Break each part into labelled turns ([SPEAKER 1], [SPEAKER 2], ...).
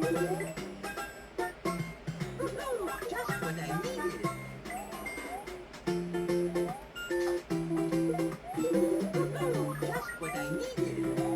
[SPEAKER 1] Just what I needed. Just what I needed. Just what I needed.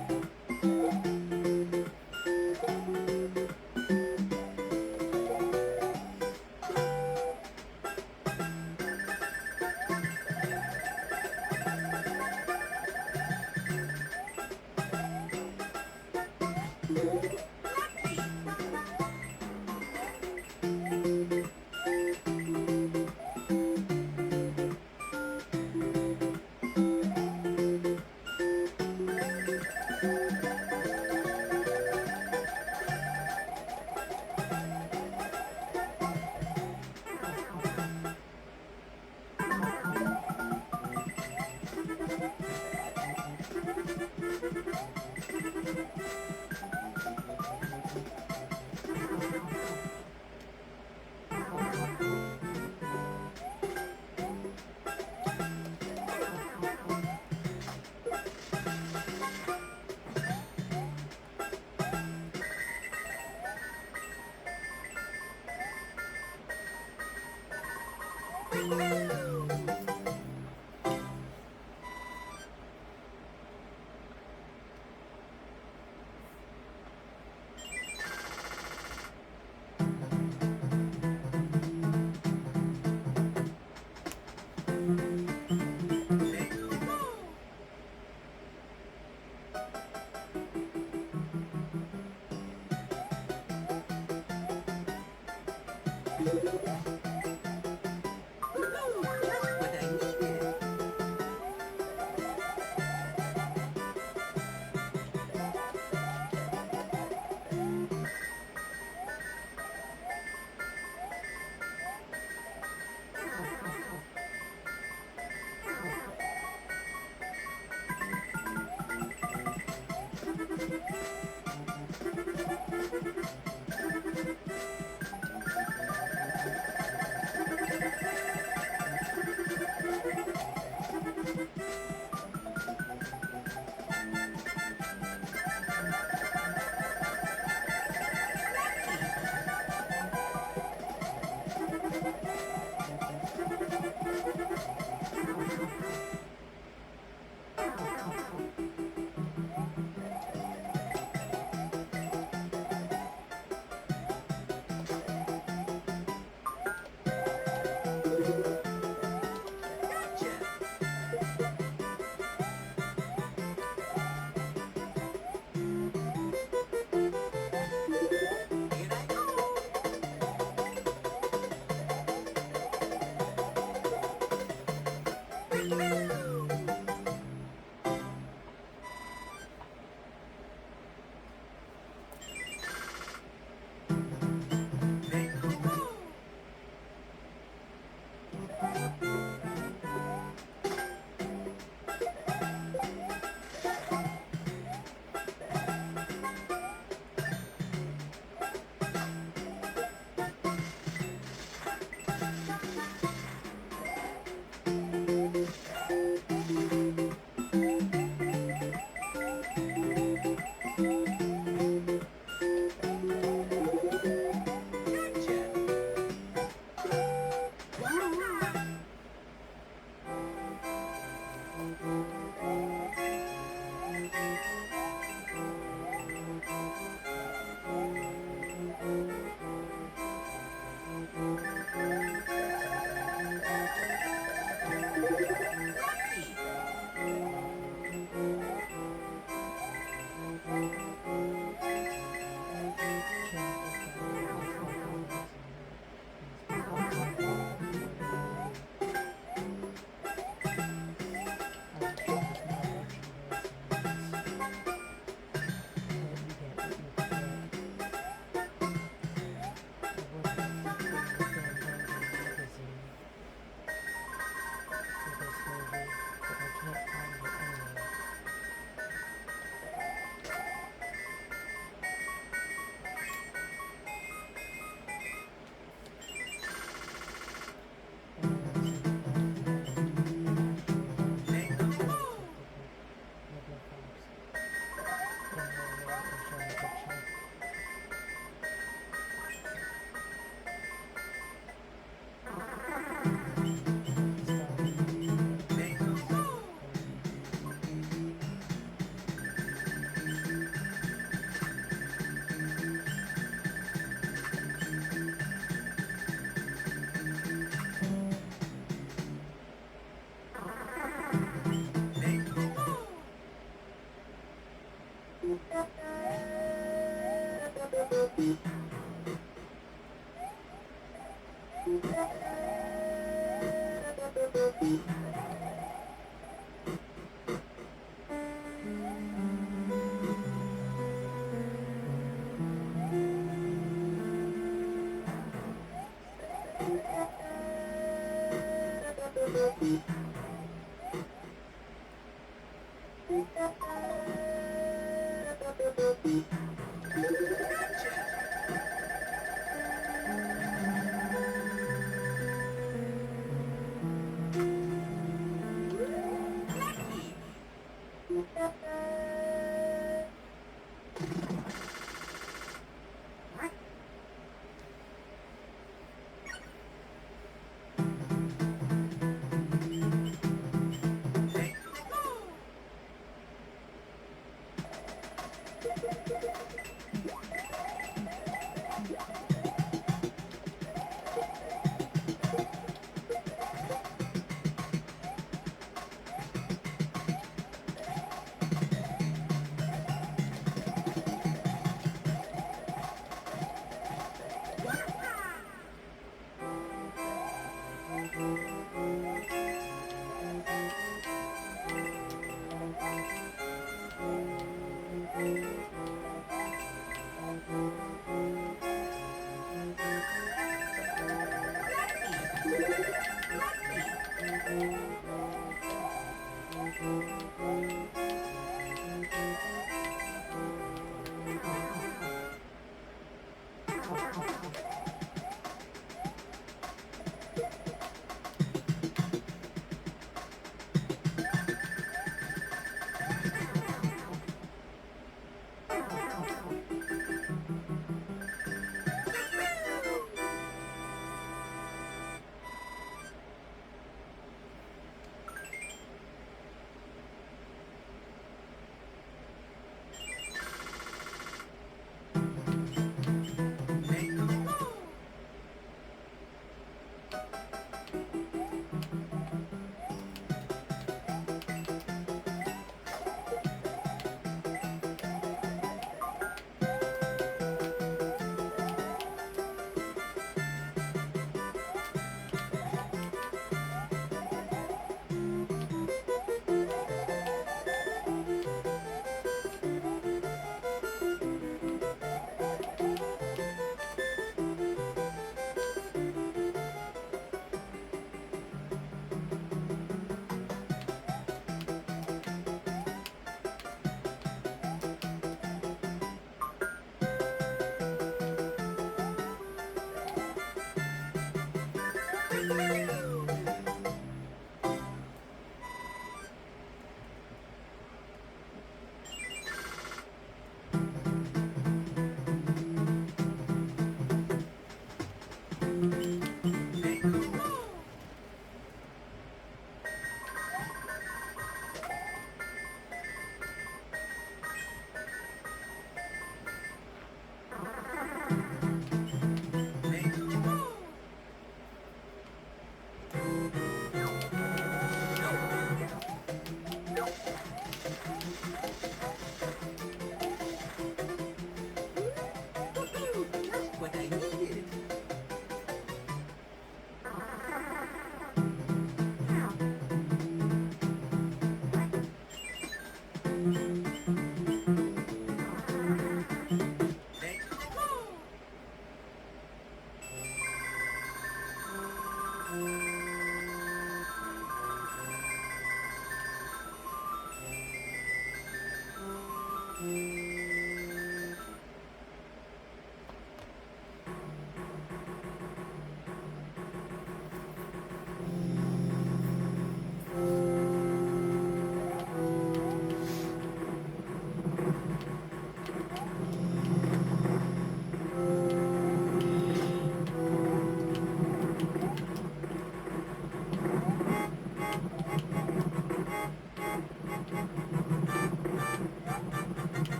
[SPEAKER 1] What I needed.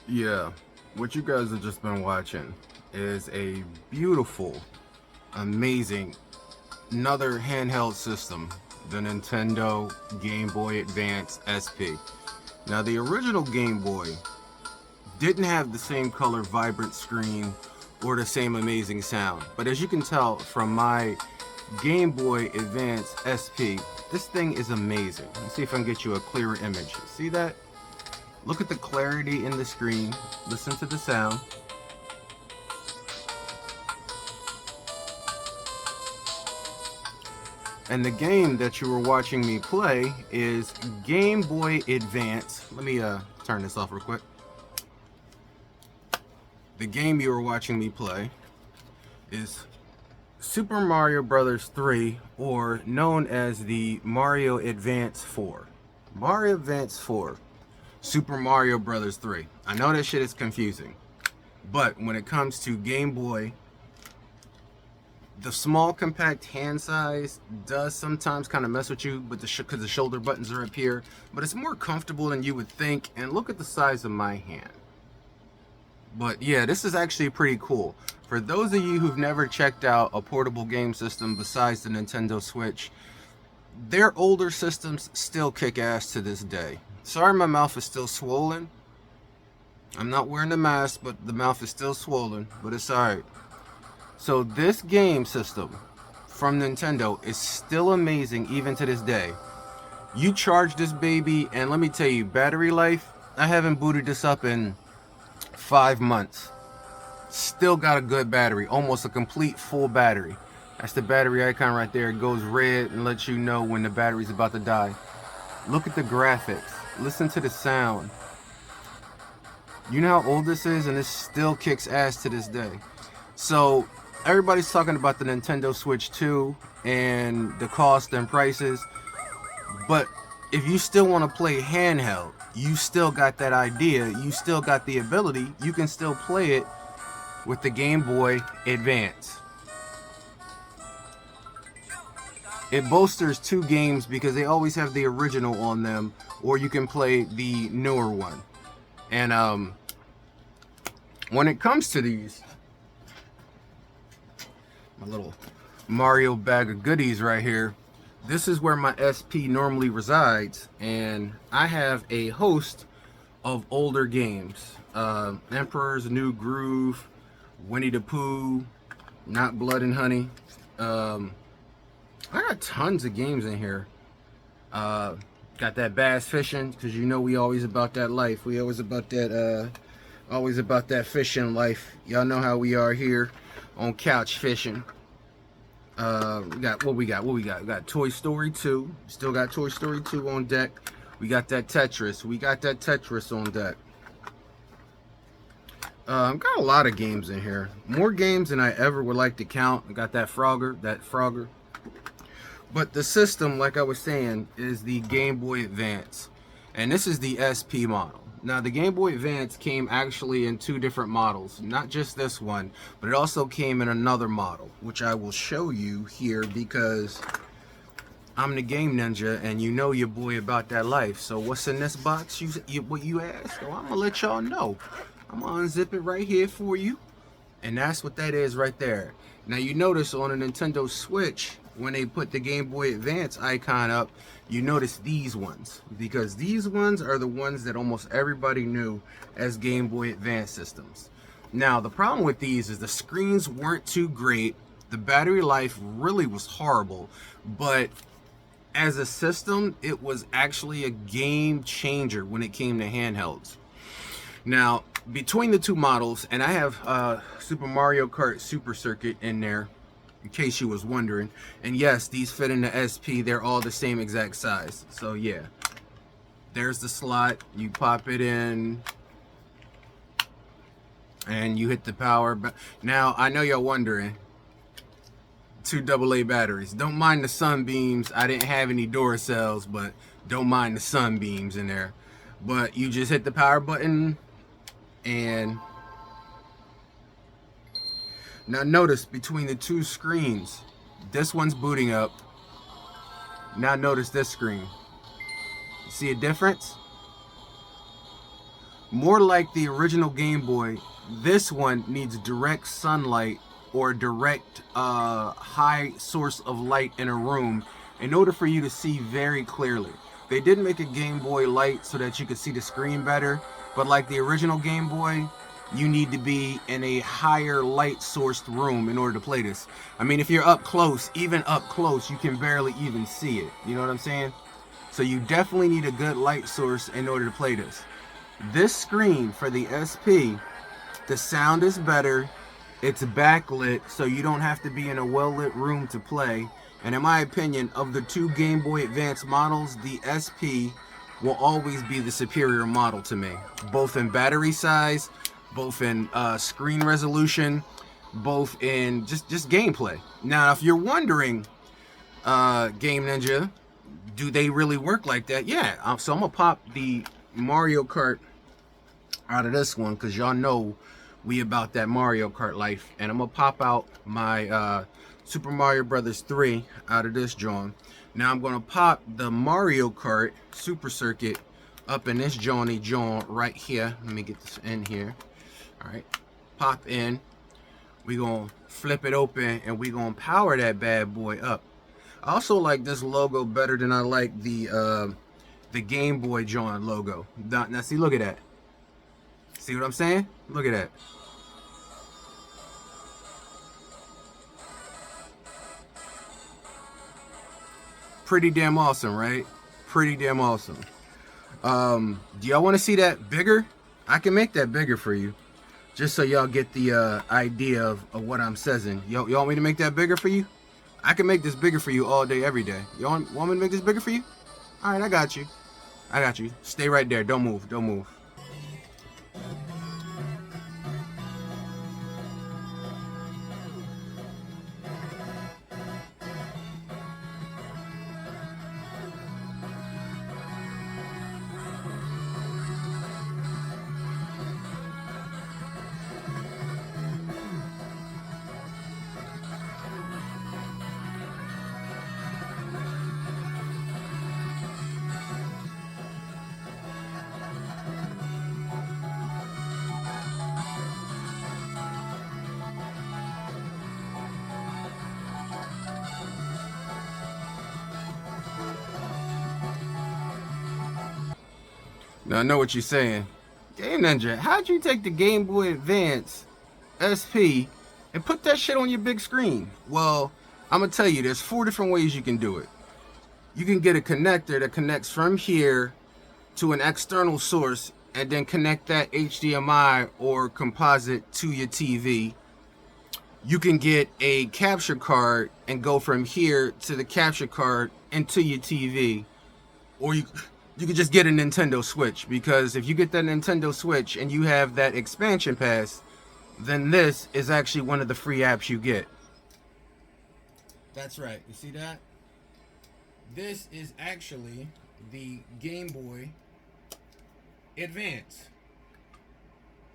[SPEAKER 2] Yeah, what you guys have just been watching is a beautiful, amazing, another handheld system, the Nintendo Game Boy Advance SP. Now, the original Game Boy didn't have the same color, vibrant screen or the same amazing sound, but as you can tell from my Game Boy Advance SP, this thing is amazing. Let's see if I can get you a clearer image. See that? Look at the clarity in the screen. Listen to the sound. And the game that you were watching me play is Game Boy Advance. Let me turn this off real quick. The game you were watching me play is Super Mario Bros. 3, or known as the Mario Advance 4. Mario Advance 4. Super Mario Bros. 3. I know that shit is confusing, but when it comes to Game Boy, the small compact hand size does sometimes kind of mess with you, but because the shoulder buttons are up here, but it's more comfortable than you would think. And look at the size of my hand. But yeah, this is actually pretty cool. For those of you who've never checked out a portable game system besides the Nintendo Switch, their older systems still kick ass to this day. Sorry, my mouth is still swollen. I'm not wearing the mask, but the mouth is still swollen, but it's alright. So this game system from Nintendo is still amazing even to this day. You charge this baby, and let me tell you, battery life, I haven't booted this up in 5 months. Still got a good battery, almost a complete full battery. That's the battery icon right there. It goes red and lets you know when the battery's about to die. Look at the graphics. Listen to the sound. You know how old this is, and this still kicks ass to this day. So everybody's talking about the Nintendo Switch 2 and the cost and prices, but if you still want to play handheld, you still got that idea, you still got the ability, you can still play it with the Game Boy Advance. It bolsters 2 games because they always have the original on them, or you can play the newer one. And when it comes to these, my little Mario bag of goodies right here, this is where my SP normally resides, and I have a host of older games. Emperor's New Groove, Winnie the Pooh, Not Blood and Honey. I got tons of games in here. Got that bass fishing, because you know we always about that life. We always about that fishing life. Y'all know how we are here on couch fishing. We got what we got. We got Toy Story 2. Still got Toy Story 2 on deck. We got that Tetris. We got that Tetris on deck. I've got a lot of games in here. More games than I ever would like to count. I got that Frogger. But the system, like I was saying, is the Game Boy Advance. And this is the SP model. Now, the Game Boy Advance came actually in 2 different models. Not just this one, but it also came in another model, which I will show you here because I'm the game ninja and you know your boy about that life. So what's in this box, what you ask? Well, I'm going to let y'all know. I'm gonna unzip it right here for you. And that's what that is right there. Now you notice on a Nintendo Switch, when they put the Game Boy Advance icon up, you notice these ones. Because these ones are the ones that almost everybody knew as Game Boy Advance systems. Now the problem with these is the screens weren't too great. The battery life really was horrible. But as a system, it was actually a game changer when it came to handhelds. Now, between the two models, and I have Super Mario Kart Super Circuit in there, in case you was wondering. And yes, these fit in the SP. They're all the same exact size. So yeah, there's the slot. You pop it in, and you hit the power. Now, I know y'all wondering, two AA batteries. Don't mind the sunbeams. I didn't have any Duracells, but don't mind the sunbeams in there. But you just hit the power button, and now notice between the two screens, this one's booting up. Now notice this screen. See a difference? More like the original Game Boy, this one needs direct sunlight or direct high source of light in a room in order for you to see very clearly. They did make a Game Boy light so that you could see the screen better, but like the original Game Boy, you need to be in a higher light sourced room in order to play this. I mean, if you're up close, even up close, you can barely even see it. You know what I'm saying? So you definitely need a good light source in order to play this. This screen for the SP, the sound is better. It's backlit, so you don't have to be in a well-lit room to play. And in my opinion, of the two Game Boy Advance models, the SP will always be the superior model to me. Both in battery size, both in screen resolution, both in just gameplay. Now, if you're wondering, Game Ninja, do they really work like that? Yeah, so I'm gonna pop the Mario Kart out of this one, because y'all know we about that Mario Kart life. And I'm gonna pop out my Super Mario Brothers 3 out of this joint. Now I'm gonna pop the Mario Kart Super Circuit up in this joint right here. Let me get this in here. All right, pop in. We gonna flip it open and we gonna power that bad boy up. I also like this logo better than I like the Game Boy joint logo. Now see, look at that. See what I'm saying? Look at that. Pretty damn awesome, right? Pretty damn awesome. Do y'all want to see that bigger? I can make that bigger for you, just so y'all get the idea of what I'm saying. Y'all want me to make that bigger for you? I can make this bigger for you all day, every day. Y'all want me to make this bigger for you? All right, I got you. I got you. Stay right there. Don't move. Don't move. Now I know what you're saying. Game Ninja, how'd you take the Game Boy Advance SP and put that shit on your big screen? Well, I'm gonna tell you, there's 4 different ways you can do it. You can get a connector that connects from here to an external source and then connect that HDMI or composite to your TV. You can get a capture card and go from here to the capture card into your TV. Or you could just get a Nintendo Switch, because if you get that Nintendo Switch and you have that expansion pass, then this is actually one of the free apps you get. That's right. You see that? This is actually the Game Boy Advance.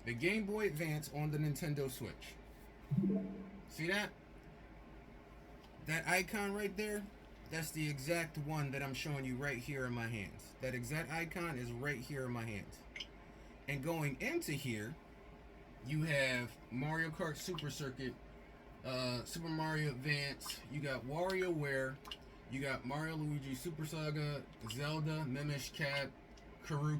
[SPEAKER 2] The Game Boy Advance on the Nintendo Switch. See that? That icon right there? That's the exact one that I'm showing you right here in my hands. That exact icon is right here in my hands. And going into here, you have Mario Kart Super Circuit, Super Mario Advance, you got WarioWare, you got Mario Luigi Super Saga, Zelda, Mimish Cap, Karu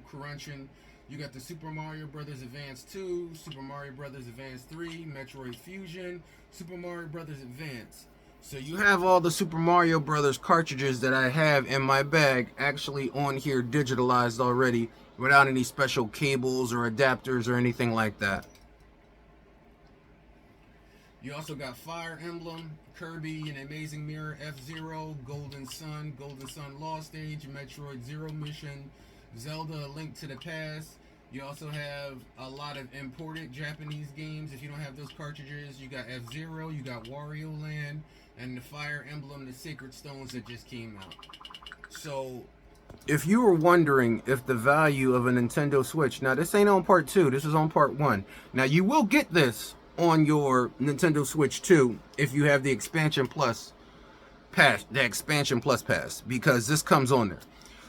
[SPEAKER 2] Crunchin. You got the Super Mario Brothers Advance 2, Super Mario Brothers Advance 3, Metroid Fusion, Super Mario Brothers Advance. So you have all the Super Mario Brothers cartridges that I have in my bag actually on here digitalized already without any special cables or adapters or anything like that. You also got Fire Emblem, Kirby, An Amazing Mirror, F-Zero, Golden Sun Lost Stage, Metroid Zero Mission, Zelda, A Link to the Past. You also have a lot of imported Japanese games. If you don't have those cartridges, you got F-Zero, you got Wario Land, and the Fire Emblem, the Sacred Stones that just came out. So, if you were wondering if the value of a Nintendo Switch, now this ain't on part 2, this is on part 1. Now you will get this on your Nintendo Switch 2 if you have the expansion plus pass, because this comes on there.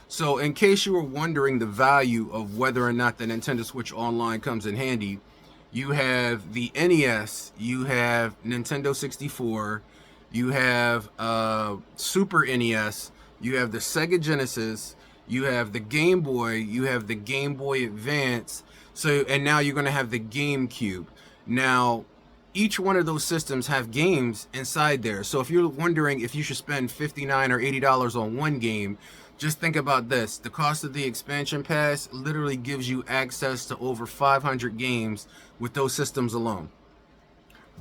[SPEAKER 2] So in case you were wondering the value of whether or not the Nintendo Switch Online comes in handy, you have the NES, you have Nintendo 64, you have Super NES, you have the Sega Genesis, you have the Game Boy, you have the Game Boy Advance, so, and now you're going to have the GameCube. Now, each one of those systems have games inside there. So if you're wondering if you should spend $59 or $80 on one game, just think about this. The cost of the expansion pass literally gives you access to over 500 games with those systems alone.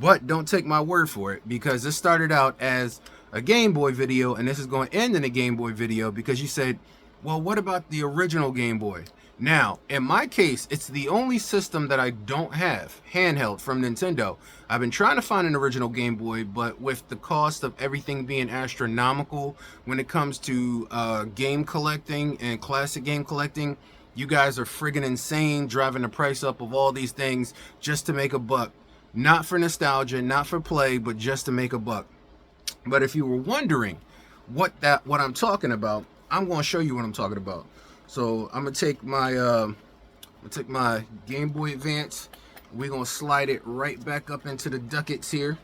[SPEAKER 2] But don't take my word for it, because this started out as a Game Boy video, and this is going to end in a Game Boy video because you said, well, what about the original Game Boy? Now, in my case, it's the only system that I don't have, handheld, from Nintendo. I've been trying to find an original Game Boy, but with the cost of everything being astronomical when it comes to game collecting and classic game collecting, you guys are friggin' insane driving the price up of all these things just to make a buck. Not for nostalgia, not for play, but just to make a buck. But if you were wondering what I'm talking about, I'm going to show you what I'm talking about. So I'm gonna take my Game Boy Advance. We're gonna slide it right back up into the ducats here.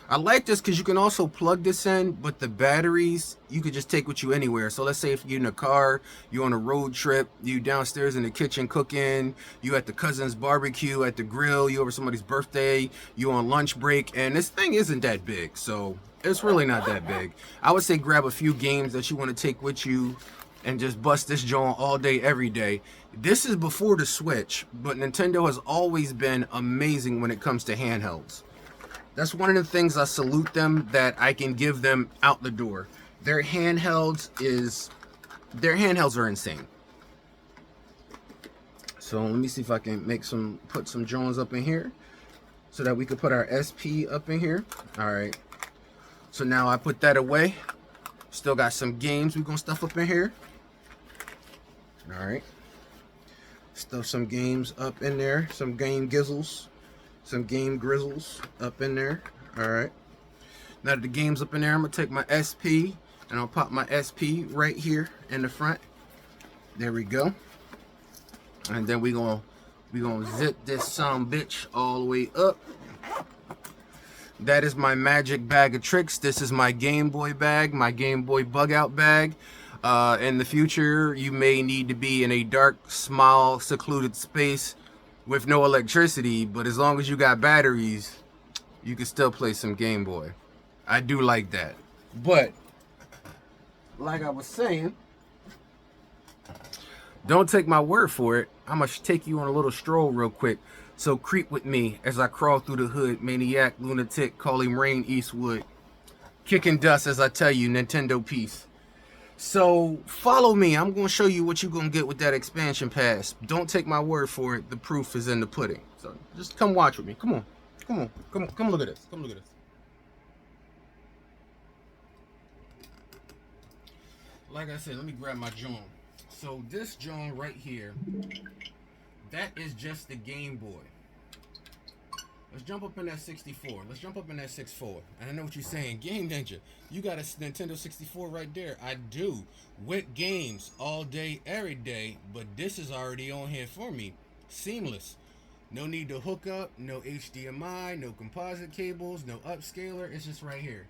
[SPEAKER 2] I like this because you can also plug this in, but the batteries you could just take with you anywhere. So let's say if you're in a car, you're on a road trip, you downstairs in the kitchen cooking, you at the cousin's barbecue, at the grill, you over somebody's birthday, you on lunch break, and this thing isn't that big, so it's really not that big. I would say grab a few games that you want to take with you and just bust this joint all day, every day. This is before the Switch, but Nintendo has always been amazing when it comes to handhelds. That's one of the things I salute them, that I can give them out the door. Their handhelds are insane. So let me see if I can put some Jones up in here so that we could put our SP up in here. All right. So now I put that away. Still got some games we're gonna stuff up in here. All right. Stuff some games up in there. Some game gizzles. Some game grizzles up in there. All right. Now that the game's up in there, I'm gonna take my SP and I'll pop my SP right here in the front. There we go. And then we gonna zip this bitch all the way up. That is my magic bag of tricks. This is my Game Boy bag, my Game Boy bug out bag. In the future, you may need to be in a dark, small, secluded space with no electricity, but as long as you got batteries, you can still play some Game Boy. I do like that. But, like I was saying, don't take my word for it. I'm going to take you on a little stroll real quick. So creep with me as I crawl through the hood. Maniac, lunatic, call him Rain Eastwood. Kicking dust as I tell you, Nintendo peace. So follow me. I'm going to show you what you're going to get with that expansion pass. Don't take my word for it. The proof is in the pudding. So just come watch with me. Come on. Come on. Come look at this. Come look at this. Like I said, let me grab my joint. So this joint right here, that is just the Game Boy. Let's jump up in that 64. Let's jump up in that 6.4. And I know what you're saying. Game Ninja, you got a Nintendo 64 right there. I do. With games all day, every day. But this is already on here for me. Seamless. No need to hook up, no HDMI, no composite cables, no upscaler. It's just right here.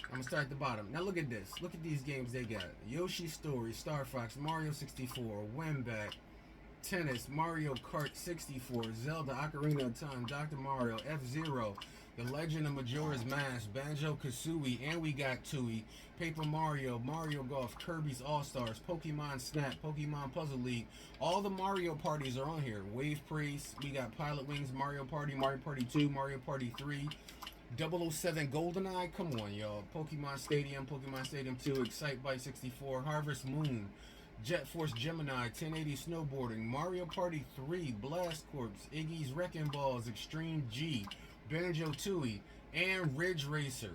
[SPEAKER 2] I'm gonna start at the bottom. Now look at this. Look at these games they got. Yoshi's Story, Star Fox, Mario 64, Wimback, Tennis, Mario Kart 64, Zelda, Ocarina of Time, Dr. Mario, F-Zero, The Legend of Majora's Mask, Banjo-Kazooie, and we got Tooie, Paper Mario, Mario Golf, Kirby's All-Stars, Pokemon Snap, Pokemon Puzzle League. All the Mario parties are on here. Wave Priest, we got Pilot Wings, Mario Party, Mario Party 2, Mario Party 3, 007 GoldenEye, come on y'all, Pokemon Stadium 2, Excite Bike 64, Harvest Moon, Jet Force Gemini, 1080 Snowboarding, Mario Party 3, Blast Corps, Iggy's Wrecking Balls, Extreme G, Banjo-Tooie, and Ridge Racer.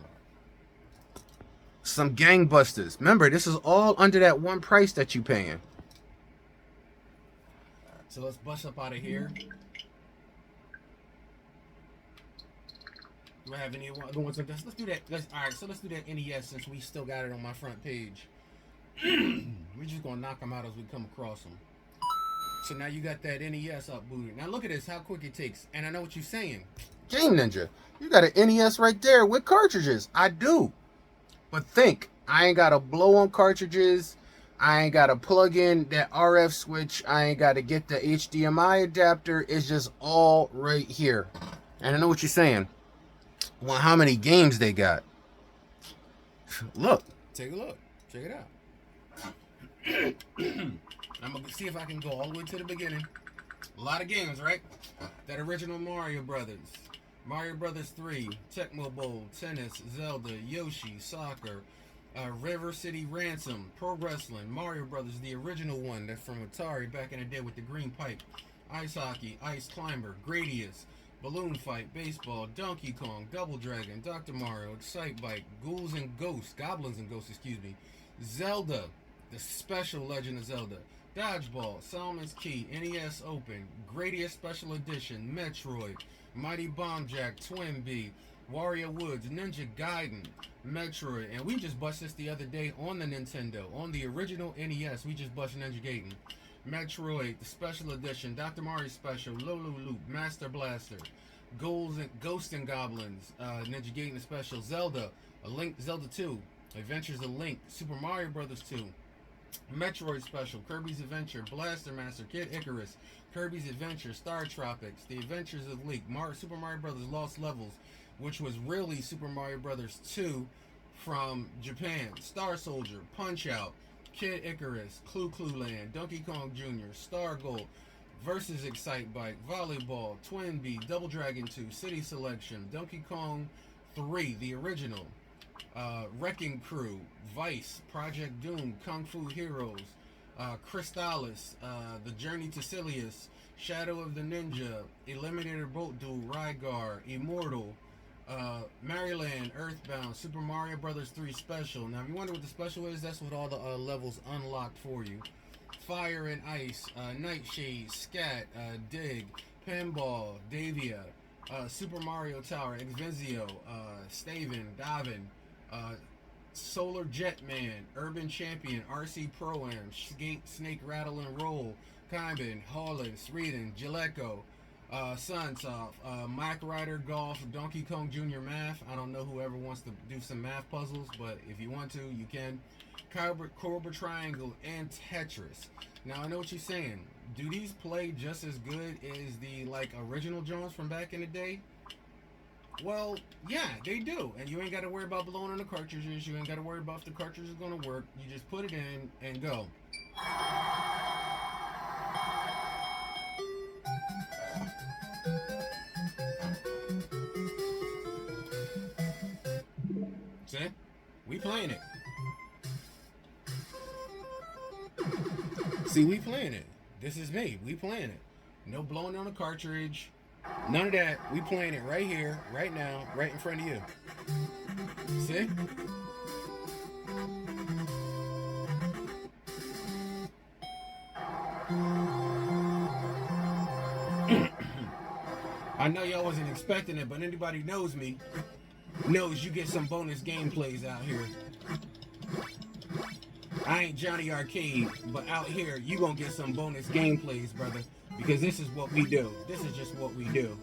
[SPEAKER 2] Some gangbusters. Remember, this is all under that one price that you paying. So let's bust up out of here. Do I have any other ones like this? Let's do that. Alright, so let's do that NES since we still got it on my front page. We're just gonna knock them out as we come across them. So now you got that NES up booted. Now look at this, how quick it takes. And I know what you're saying. Game Ninja, you got an NES right there with cartridges. I do. But think, I ain't gotta blow on cartridges. I ain't gotta plug in that RF switch. I ain't gotta get the HDMI adapter. It's just all right here. And I know what you're saying. Well, how many games they got? Look. Take a look. Check it out. I'm going to see if I can go all the way to the beginning. A lot of games, right? That original Mario Brothers. Mario Brothers 3. Tecmo Bowl. Tennis. Zelda. Yoshi. Soccer. River City Ransom. Pro Wrestling. Mario Brothers, the original one. That's from Atari back in the day with the green pipe. Ice Hockey. Ice Climber. Gradius. Balloon Fight, Baseball, Donkey Kong, Double Dragon, Dr. Mario, Excite Bike, Goblins and Ghosts, excuse me, Zelda, the Special Legend of Zelda, Dodgeball, Solomon's Key, NES Open, Gradius Special Edition, Metroid, Mighty Bomb Jack, Twin Bee, Wario Woods, Ninja Gaiden, Metroid, and we just bust this the other day on the Nintendo, on the original NES, we just bust Ninja Gaiden. Metroid, the Special Edition, Dr. Mario Special, Lulu Loop, Master Blaster, Ghosts and Goblins, Ninja Gaiden Special, Zelda, Zelda 2, Adventures of Link, Super Mario Brothers 2, Metroid Special, Kirby's Adventure, Blaster Master, Kid Icarus, Kirby's Adventure, Star Tropics, The Adventures of Link, Super Mario Brothers Lost Levels, which was really Super Mario Brothers 2 from Japan, Star Soldier, Punch Out, Kid Icarus, Clue Land, Donkey Kong Jr., Star Gold, versus Excite Bike, Volleyball, Twin Bee, Double Dragon 2, City Selection, Donkey Kong 3, the original, Wrecking Crew, Vice, Project Doom, Kung Fu Heroes, Crystallis, The Journey to Silius, Shadow of the Ninja, Eliminator Boat Duel, Rygar, Immortal, Maryland, Earthbound, Super Mario Brothers 3 Special. Now, if you wonder what the special is, that's what all the levels unlocked for you. Fire and Ice, Nightshade, Scat, Dig, Pinball, Davia, Super Mario Tower, Exvenzio, Staven, Davin, Solar Jetman, Urban Champion, RC Pro-Am, Snake Rattle and Roll, Kaiben, Holland, Sweden, Gilleko, Sunsoft, Mac Rider Golf, Donkey Kong Jr. Math. I don't know whoever wants to do some math puzzles, but if you want to, you can. Cobra Triangle, and Tetris. Now, I know what you're saying. Do these play just as good as the, original Jones from back in the day? Well, yeah, they do. And you ain't got to worry about blowing on the cartridges. You ain't got to worry about if the cartridge is going to work. You just put it in and go. See? We playing it. See, we playing it. This is me. We playing it. No blowing on the cartridge. None of that. We playing it right here, right now, right in front of you. See? I know y'all wasn't expecting it, but anybody knows me knows you get some bonus gameplays out here. I ain't Johnny Arcade, but out here you gonna get some bonus gameplays, brother. because this is what we do. This is just what we do.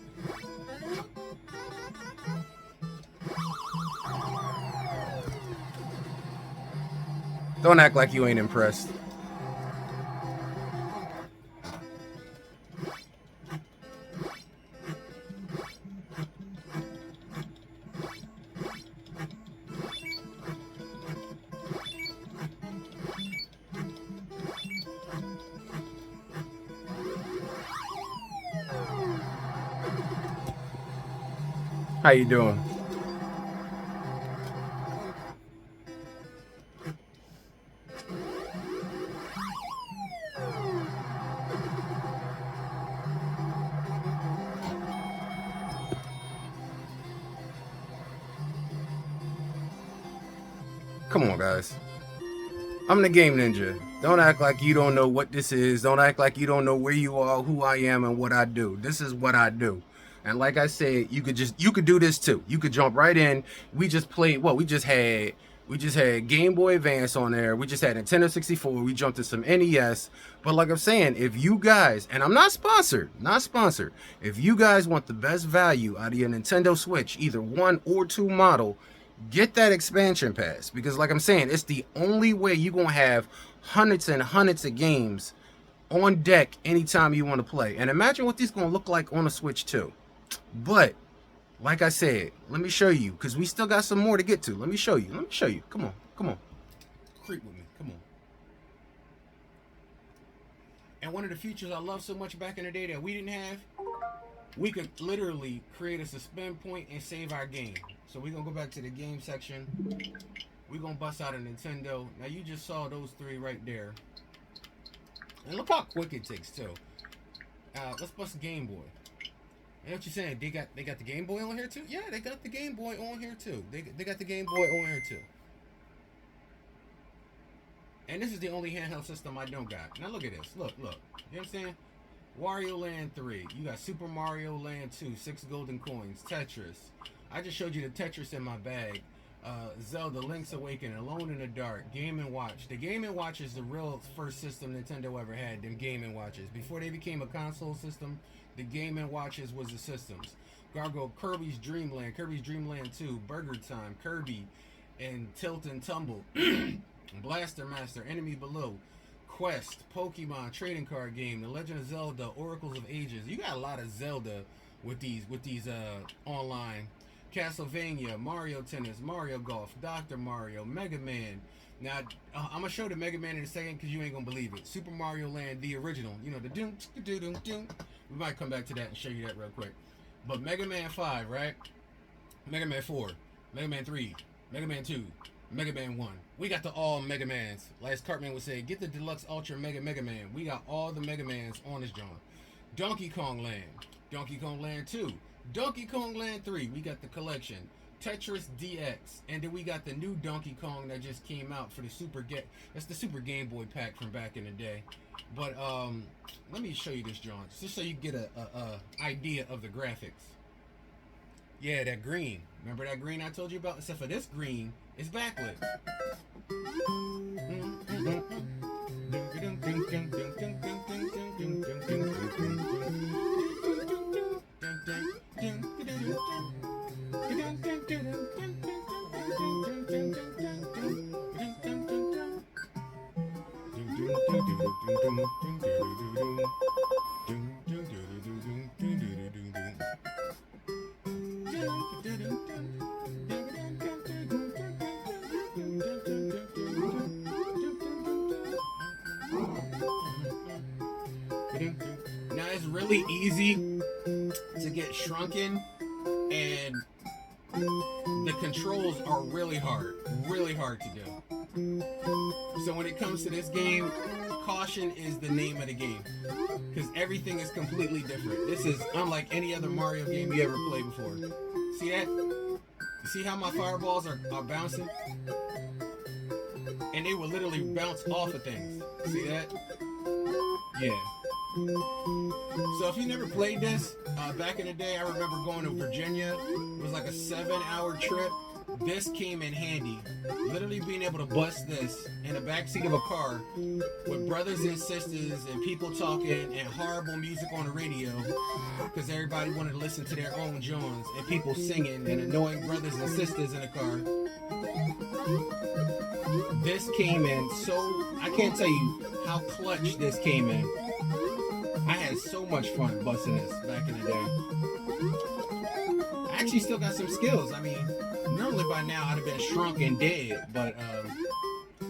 [SPEAKER 2] Don't act like you ain't impressed. How you doing? Come on, guys. I'm the Game Ninja. Don't act like you don't know what this is. Don't act like you don't know where you are, who I am, and what I do. This is what I do. And like I said, you could do this too. You could jump right in. We just played what? We just had Game Boy Advance on there. We just had Nintendo 64. We jumped to some NES. But like I'm saying, if you guys, and I'm not sponsored, if you guys want the best value out of your Nintendo Switch, either 1 or 2 model, get that expansion pass, because like I'm saying, it's the only way you're gonna have hundreds and hundreds of games on deck anytime you want to play. And imagine what this is gonna look like on a Switch too. But like I said, let me show you, because we still got some more to get to. Let me show you. Come on, creep with me. Come on. And one of the features I loved so much back in the day that we didn't have, we could literally create a suspend point and save our game. So we're gonna go back to the game section. We're gonna bust out a Nintendo. Now you just saw those 3 right there. And look how quick it takes too. Let's bust a Game Boy. And what you saying? They got the Game Boy on here too? Yeah, they got the Game Boy on here too. They got the Game Boy on here too. And this is the only handheld system I don't got. Now look at this. Look. You know what I'm saying? Wario Land 3. You got Super Mario Land 2, 6 golden coins, Tetris. I just showed you the Tetris in my bag. Zelda, Link's Awakening, Alone in the Dark, Game & Watch. The Game & Watch is the real first system Nintendo ever had, them Game & Watches. Before they became a console system, the Game & Watches was the systems. Gargoyle, Kirby's Dream Land 2, Burger Time, Kirby, and Tilt and Tumble. Blaster Master, Enemy Below, Quest, Pokemon, Trading Card Game, The Legend of Zelda, Oracles of Ages. You got a lot of Zelda with these online. Castlevania, Mario Tennis, Mario Golf, Dr. Mario, Mega Man. Now, I'm going to show the Mega Man in a second because you ain't going to believe it. Super Mario Land, the original. You know, the doom, doom, doom. We might come back to that and show you that real quick. But Mega Man 5, right? Mega Man 4, Mega Man 3, Mega Man 2, Mega Man 1. We got the all Mega Mans. Like as Cartman would say, get the Deluxe Ultra Mega Man. We got all the Mega Mans on this joint. Donkey Kong Land, Donkey Kong Land 2, Donkey Kong Land 3, we got the collection. Tetris DX, and then we got the new Donkey Kong that just came out for the that's the Super Game Boy pack from back in the day. But let me show you this, John, just so you get a idea of the graphics. Yeah, that green. Remember that green I told you about? Except for this green, it's backlit. Now it's really easy to get shrunken, and the controls are really hard to do. So when it comes to this game, caution is the name of the game, because everything is completely different. This is unlike any other Mario game you ever played before. See that? You see how my fireballs are bouncing? And they will literally bounce off of things. See that? Yeah. So if you never played this, back in the day, I remember going to Virginia. It was like a 7-hour trip. this came in handy. Literally being able to bust this in the backseat of a car with brothers and sisters and people talking and horrible music on the radio because everybody wanted to listen to their own Jones and people singing and annoying brothers and sisters in the car. This came in so, I can't tell you how clutch this came in. I had so much fun busting this back in the day. I actually still got some skills. I mean, normally by now I'd have been shrunk and dead, but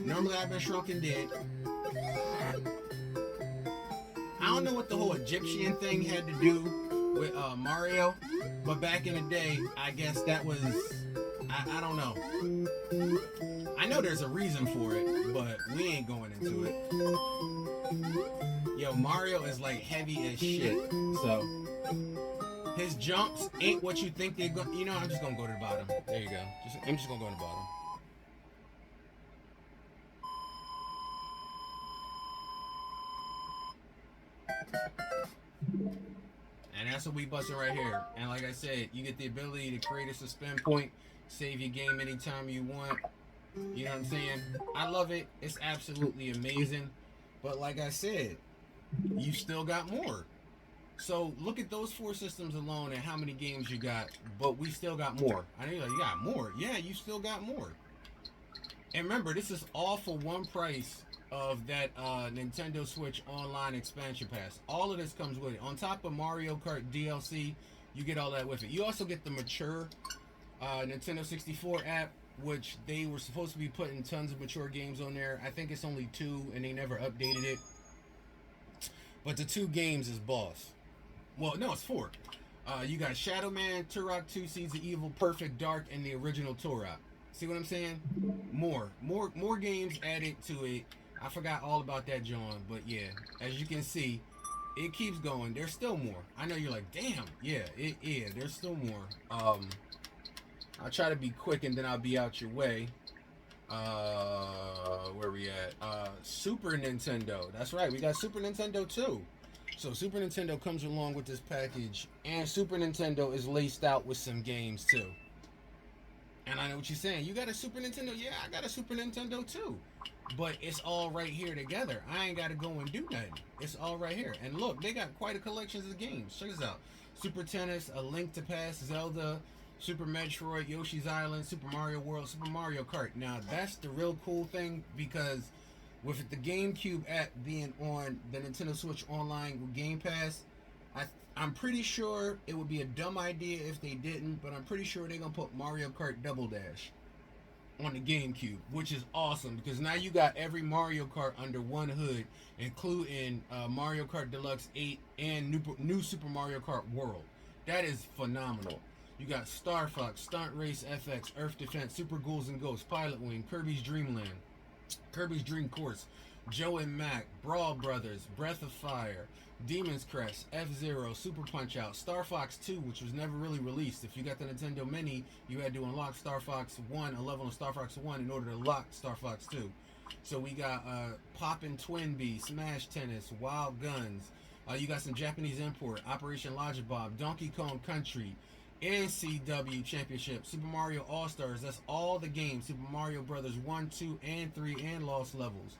[SPEAKER 2] normally I've been shrunk and dead. I don't know what the whole Egyptian thing had to do with Mario, but back in the day, I guess that was, I don't know. I know there's a reason for it, but we ain't going into it. Yo, Mario is like heavy as shit, so his jumps ain't what you think they're going. You know, I'm just gonna go to the bottom. There you go. I'm just gonna go to the bottom. And that's what we busting right here. And like I said, you get the ability to create a suspend point, save your game anytime you want. You know what I'm saying? I love it. It's absolutely amazing. But like I said, you still got more. So look at those 4 systems alone and how many games you got. But we still got more. I know you're like, you got more. Yeah, you still got more. And remember, this is all for one price of that Nintendo Switch Online Expansion Pass. All of this comes with it. On top of Mario Kart DLC, you get all that with it. You also get the mature Nintendo 64 app, which they were supposed to be putting tons of mature games on there. I think it's only 2, and they never updated it. But the 2 games is boss. Well, no, it's 4. You got Shadow Man, Turok 2, Seeds of Evil, Perfect Dark, and the original Turok. See what I'm saying? More games added to it. I forgot all about that, John, but yeah, as you can see, it keeps going. There's still more. I know you're like, damn, yeah, there's still more. I'll try to be quick and then I'll be out your way. Where we at? Super Nintendo. That's right, we got Super Nintendo too. So Super Nintendo comes along with this package, and Super Nintendo is laced out with some games too. And I know what you're saying. You got a Super Nintendo? Yeah, I got a Super Nintendo too. But it's all right here together. I ain't got to go and do nothing. It's all right here. And look, they got quite a collection of games. Check this out. Super Tennis, A Link to Past, Zelda, Super Metroid, Yoshi's Island, Super Mario World, Super Mario Kart. Now, that's the real cool thing, because with the GameCube app being on the Nintendo Switch Online with Game Pass, I'm pretty sure it would be a dumb idea if they didn't, but I'm pretty sure they're going to put Mario Kart Double Dash on the GameCube, which is awesome, because now you got every Mario Kart under one hood, including Mario Kart Deluxe 8 and new Super Mario Kart World. That is phenomenal. You got Star Fox, Stunt Race FX, Earth Defense, Super Ghouls and Ghosts, Pilot Wing, Kirby's Dream Land, Kirby's Dream Course, Joe and Mac, Brawl Brothers, Breath of Fire, Demon's Crest, F-Zero, Super Punch-Out, Star Fox 2, which was never really released. If you got the Nintendo Mini, you had to unlock Star Fox 1, a level of Star Fox 1 in order to lock Star Fox 2. So we got Poppin' Twinbee, Smash Tennis, Wild Guns. You got some Japanese import, Operation Logibob, Donkey Kong Country, NCW Championship, Super Mario All-Stars. That's all the games. Super Mario Brothers 1, 2, and 3, and Lost Levels.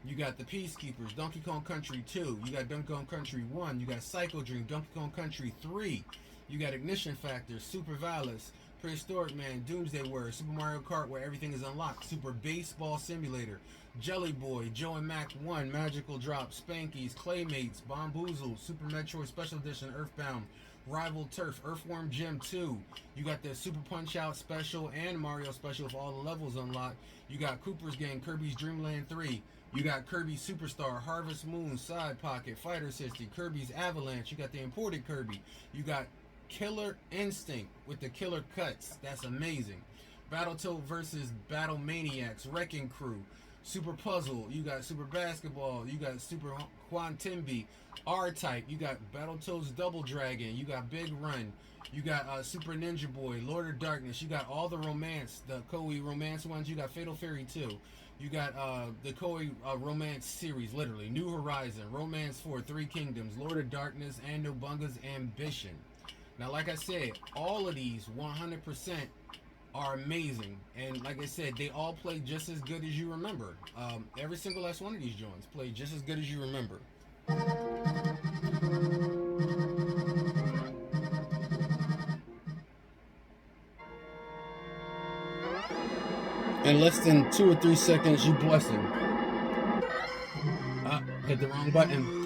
[SPEAKER 2] You got the Peacekeepers, Donkey Kong Country 2. You got Donkey Kong Country 1. You got Psycho Dream, Donkey Kong Country 3. You got Ignition Factor, Super Valus, Prehistoric Man, Doomsday Warrior, Super Mario Kart where everything is unlocked, Super Baseball Simulator, Jelly Boy, Joe and Mac 1, Magical Drop, Spankies, Claymates, Bomboozled, Super Metroid Special Edition, Earthbound, Rival Turf, Earthworm Jim 2. You got the Super Punch-Out Special and Mario Special with all the levels unlocked. You got Cooper's Game, Kirby's Dream Land 3. You got Kirby Superstar, Harvest Moon, Side Pocket, Fighter 60, Kirby's Avalanche. You got the imported Kirby. You got Killer Instinct with the killer cuts. That's amazing. Battletoad versus Battle Maniacs, Wrecking Crew, Super Puzzle. You got Super Basketball. You got Super Quantimby, R-Type. You got Battletoads Double Dragon. You got Big Run. You got Super Ninja Boy, Lord of Darkness. You got all the romance, the Koei romance ones. You got Fatal Fury 2. You got the Koei romance series, literally. New Horizon, Romance 4, Three Kingdoms, Lord of Darkness, and Nobunga's Ambition. Now, like I said, all of these 100% are amazing. And like I said, they all play just as good as you remember. Every single last one of these joints play just as good as you remember. In less than 2 or 3 seconds, you bless him. Hit the wrong button.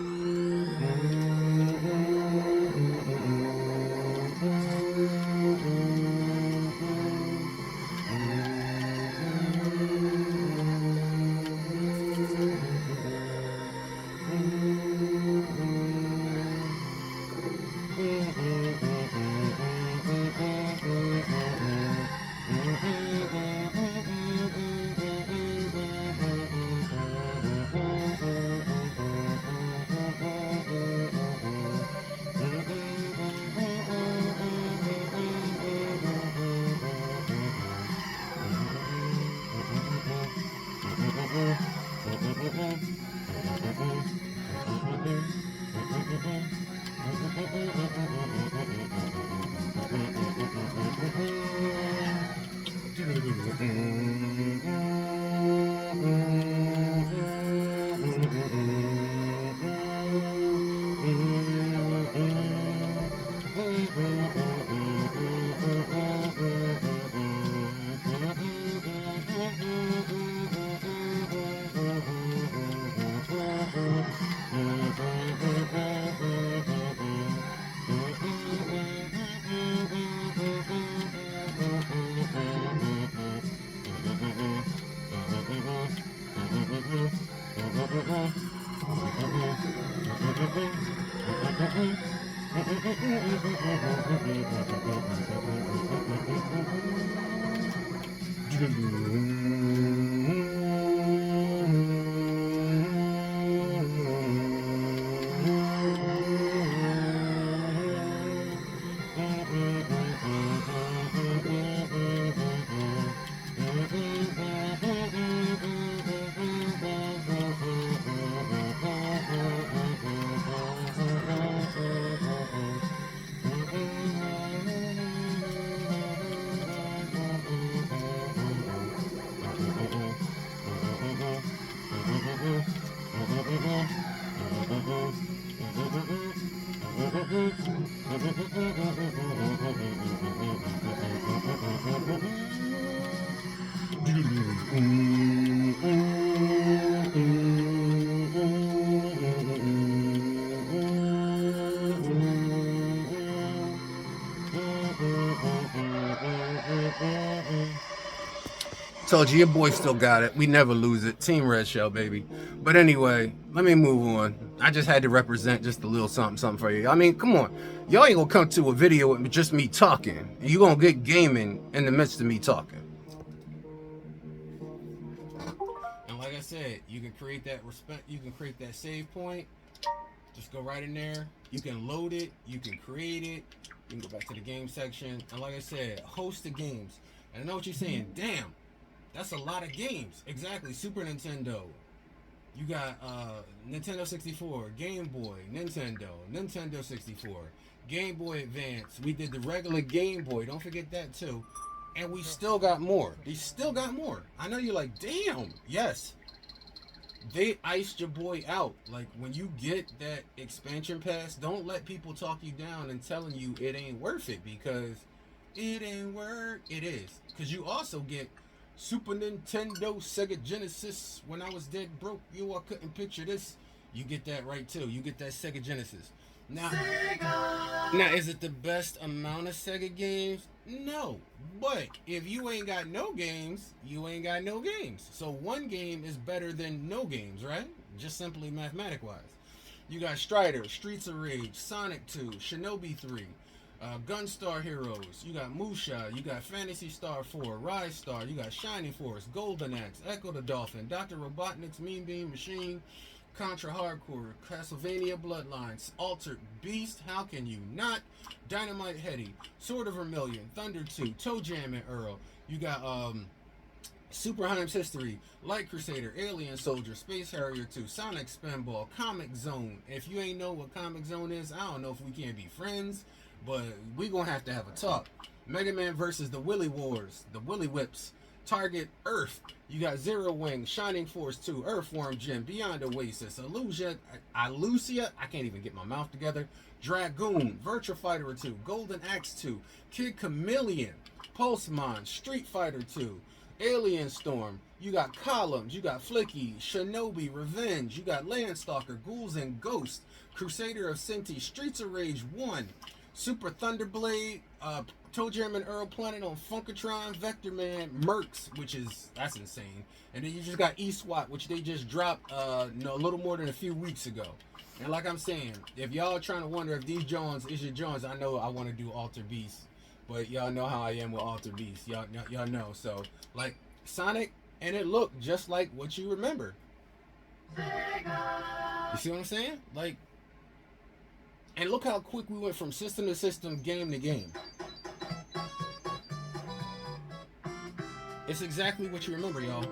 [SPEAKER 2] Told you, your boy still got it. We never lose it. Team Red Shell, baby. But anyway, let me move on. I just had to represent just a little something, something for you. I mean, come on. Y'all ain't gonna come to a video with just me talking. You gonna get gaming in the midst of me talking. And like I said, you can create that respect. You can create that save point. Just go right in there. You can load it. You can create it. You can go back to the game section. And like I said, host the games. And I know what you're saying. Damn. That's a lot of games. Exactly. Super Nintendo. You got Nintendo 64, Game Boy, Nintendo 64, Game Boy Advance. We did the regular Game Boy. Don't forget that too. And we still got more. They still got more. I know you're like, damn. Yes. They iced your boy out. Like, when you get that expansion pass, don't let people talk you down and telling you it ain't worth it, because it ain't worth it. Is. Because you also get Super Nintendo, Sega Genesis. When I was dead broke, I couldn't picture this. You get that right too. You get that Sega Genesis. Now, is it the best amount of Sega games? No. But if you ain't got no games, you ain't got no games. So one game is better than no games, right? Just simply mathematic wise. You got Strider, Streets of Rage, Sonic 2, Shinobi 3, Gunstar Heroes, you got Musha, you got Phantasy Star 4, Rise Star, you got Shining Force, Golden Axe, Echo the Dolphin, Dr. Robotnik's Mean Bean Machine, Contra Hardcore, Castlevania Bloodlines, Altered Beast, How Can You Not, Dynamite Heady, Sword of Vermilion, Thunder 2, Toe Jam and Earl, you got Super Heim's History, Light Crusader, Alien Soldier, Space Harrier 2, Sonic Spinball, Comic Zone. If you ain't know what Comic Zone is, I don't know if we can be friends, but we gonna have to have a talk. Mega Man versus the Willy Wars, the Willy Whips. Target Earth. You got Zero Wing, Shining Force 2, Earthworm Jim, Beyond Oasis, Illusia, I can't even get my mouth together. Dragoon, Virtua Fighter 2, Golden Axe 2, Kid Chameleon, Pulsemon, Street Fighter 2, Alien Storm. You got Columns, you got Flicky, Shinobi, Revenge, you got Landstalker, Ghouls and Ghosts, Crusader of Sinti, Streets of Rage 1, Super Thunderblade, Toe Jam and Earl Planet on Funkatron, Vector Man, Mercs, that's insane. And then you just got eSWAT, which they just dropped a little more than a few weeks ago. And like I'm saying, if y'all are trying to wonder if these Jones is your Jones, I know I want to do Alter Beast. But y'all know how I am with Alter Beast. Y'all know. So, like, Sonic, and it looked just like what you remember. You see what I'm saying? Like, and look how quick we went from system to system, game to game. It's exactly what you remember, y'all.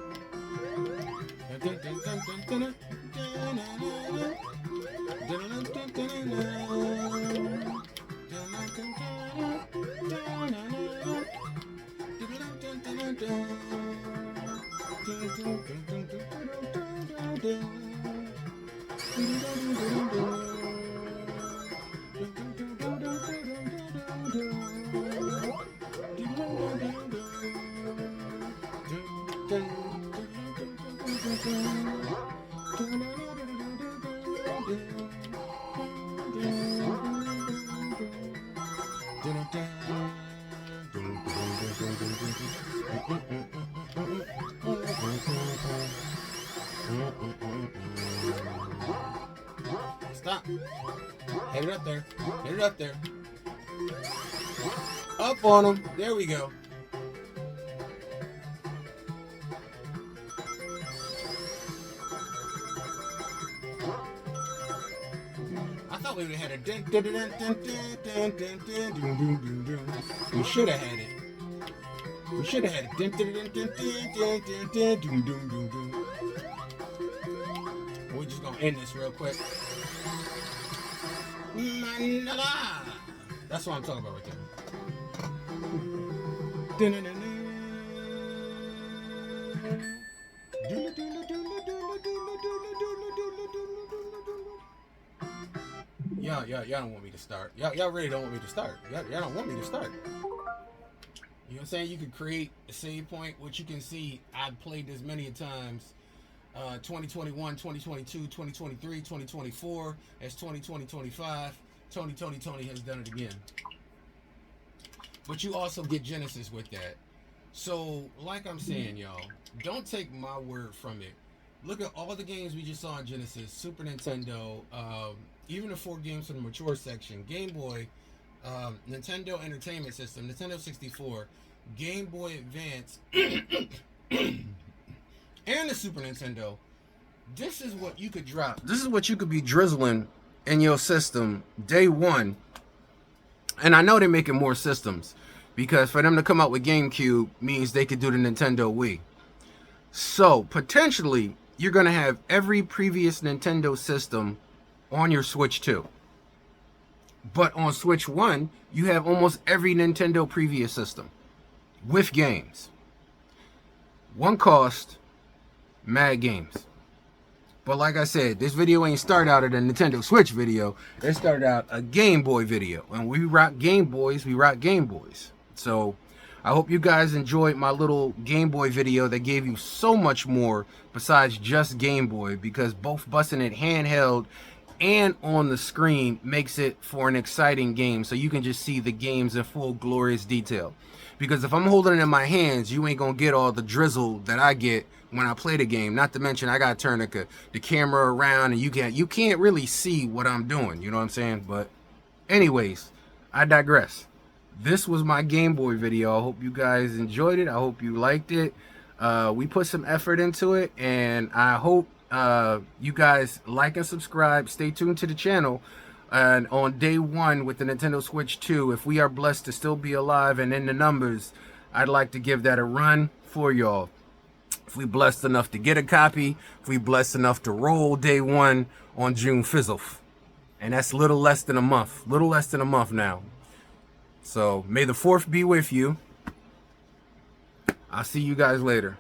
[SPEAKER 2] Stop. Hit it up there. Hit it up there. Up on him. There we go. I thought we would have had a dun dun dun dun dun dun dun dun dun dun. We should have had it. We should have had it. Dun dun dun dun dun dun dun dun dun dun dun. We're just gonna end this real quick. Manila. That's what I'm talking about right there. Y'all don't want me to start. Y'all really don't want me to start. Y'all don't want me to start. You know what I'm saying? You could create a save point, which you can see I've played this many times. 2021, 2022, 2023, 2024, as 2020, 25. Tony has done it again. But you also get Genesis with that. So, like I'm saying, y'all, don't take my word from it. Look at all the games we just saw on Genesis, Super Nintendo, even the 4 games from the mature section, Game Boy, Nintendo Entertainment System, Nintendo 64, Game Boy Advance, and the Super Nintendo. This is what you could drop. This is what you could be drizzling in your system day one. And I know they're making more systems, because for them to come out with GameCube means they could do the Nintendo Wii. So potentially you're going to have every previous Nintendo system on your Switch 2. But on Switch 1, you have almost every Nintendo previous system with games. One cost, mad games. But like I said, this video ain't started out as a Nintendo Switch video. It started out a Game Boy video. And we rock Game Boys, we rock Game Boys. So I hope you guys enjoyed my little Game Boy video that gave you so much more besides just Game Boy, because both busting it handheld and on the screen makes it for an exciting game, so you can just see the games in full glorious detail. Because if I'm holding it in my hands, you ain't gonna get all the drizzle that I get when I play the game. Not to mention I gotta turn the camera around, and you can't really see what I'm doing, you know what I'm saying? But anyways, I digress. This was my Game Boy video. I hope you guys enjoyed it. I hope you liked it. We put some effort into it, and I hope you guys like and subscribe. Stay tuned to the channel. And on day one with the Nintendo Switch 2, if we are blessed to still be alive and in the numbers, I'd like to give that a run for y'all. If we blessed enough to get a copy, if we blessed enough to roll day one on June 5th. And that's little less than a month. Little less than a month now. So may the 4th be with you. I'll see you guys later.